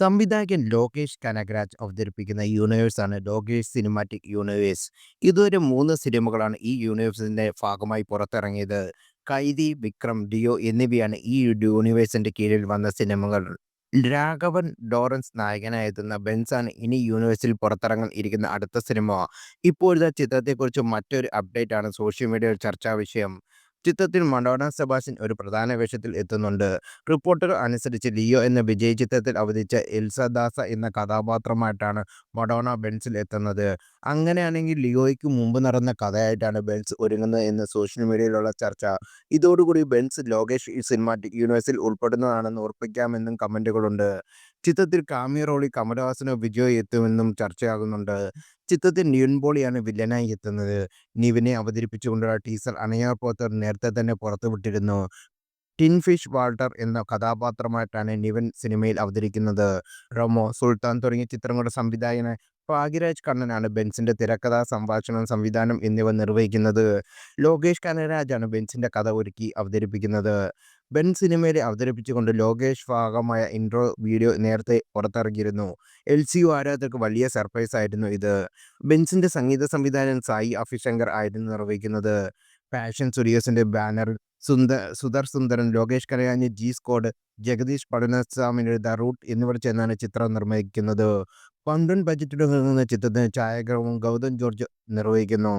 സംവിധായകൻ ലോകേഷ് കനഗരാജ് അവതരിപ്പിക്കുന്ന യൂണിവേഴ്സാണ് Lokesh cinematic universe. ഇതുവരെ 3 സിനിമകളാണ് ഈ യൂണിവേഴ്സിന്റെ ഭാഗമായി പുറത്തിറങ്ങിയത്. കൈദി, വിക്രം, ഡിയോ എന്നിവയാണ് ഈ യൂണിവേഴ്സിന്റെ കീഴിൽ വന്ന സിനിമകൾ. രാഘവൻ ലോറൻസ് നായകനായെത്തുന്ന ബെൻസാണ് ഇനി യൂണിവേഴ്സിൽ പുറത്തിറങ്ങാൻ ഇരിക്കുന്ന അടുത്ത സിനിമ. ഇപ്പോഴത്തെ ചിത്രത്തെക്കുറിച്ച് മറ്റൊരു അപ്ഡേറ്റ് ആണ് സോഷ്യൽ മീഡിയയിൽ ചർച്ചാ വിഷയം. ചിത്രത്തിൽ മഡോണ സെബാസ്റ്റ്യൻ ഒരു പ്രധാന വേഷത്തിൽ എത്തുന്നുണ്ട്. റിപ്പോർട്ടുകൾ അനുസരിച്ച് ലിയോ എന്ന വിജയ് ചിത്രത്തിൽ അവതരിച്ച എൽസ ദാസ എന്ന കഥാപാത്രമായിട്ടാണ് മഡോണ ബെൻസിൽ എത്തുന്നത്. അങ്ങനെയാണെങ്കിൽ ലിയോയ്ക്ക് മുമ്പ് നടന്ന കഥയായിട്ടാണ് ബെൻസ് ഒരുങ്ങുന്നത് എന്ന് സോഷ്യൽ മീഡിയയിലുള്ള ചർച്ച. ഇതോടുകൂടി ബെൻസ് ലോകേഷ് ഈ സിനിമാറ്റിക് യൂണിവേഴ്സിൽ ഉൾപ്പെടുന്നതാണെന്ന് ഉറപ്പിക്കാമെന്നും കമന്റുകളുണ്ട്. ചിത്രത്തിൽ കാമിയോ റോളിൽ കമലഹാസനോ വിജയോ എത്തുമെന്നും ചർച്ചയാകുന്നുണ്ട്. ചിത്രത്തിൽ നിവിൻ പോളിയാണ് വില്ലനായി എത്തുന്നത്. നിവിനെ അവതരിപ്പിച്ചുകൊണ്ടുള്ള ടീസർ അണിയർ പോസ്റ്റർ നേരത്തെ തന്നെ പുറത്തുവിട്ടിരുന്നു. ടിൻ ഫിഷ് വാൾട്ടർ എന്ന കഥാപാത്രമായിട്ടാണ് നിവിൻ സിനിമയിൽ അവതരിക്കുന്നത്. റമോ, സുൽത്താൻ തുടങ്ങിയ ചിത്രങ്ങളുടെ സംവിധായകൻ ഭാഗ്യരാജ് കണ്ണനാണ് ബെൻസിന്റെ തിരക്കഥ, സംഭാഷണം, സംവിധാനം എന്നിവ നിർവഹിക്കുന്നത്. ലോകേഷ് കനകരാജാണ് ബെൻസിന്റെ കഥ ഒരുക്കി അവതരിപ്പിക്കുന്നത്. ബെൻ സിനിമയിൽ അവതരിപ്പിച്ചുകൊണ്ട് ലോകേഷ് ഭാഗമായ ഇൻട്രോ വീഡിയോ നേരത്തെ പുറത്തിറങ്ങിയിരുന്നു. LCU ആരാധകർക്ക് വലിയ സർപ്രൈസ് ആയിരുന്നു ഇത്. ബെൻസിന്റെ സംഗീത സംവിധാനം സായി അഭിശങ്കർ ആയിരുന്നു നിർവഹിക്കുന്നത്. പാഷൻ സ്റ്റുഡിയോസിന്റെ ബാനറിൽ സുധർ സുന്ദരൻ, ലോകേഷ് കനകരാജ്, ജി സ്ക്വാഡ്, ജഗദീഷ് പളനിസ്വാമിയുടെ ദ റൂട്ട് എന്നിവർ ചേർന്നാണ് ചിത്രം നിർമ്മിക്കുന്നത്. 12 ബജറ്റിലൊതുങ്ങുന്ന ചിത്രത്തിന് ഛായാഗ്രഹണം ഗൗതം ജോർജ് നിർവഹിക്കുന്നു.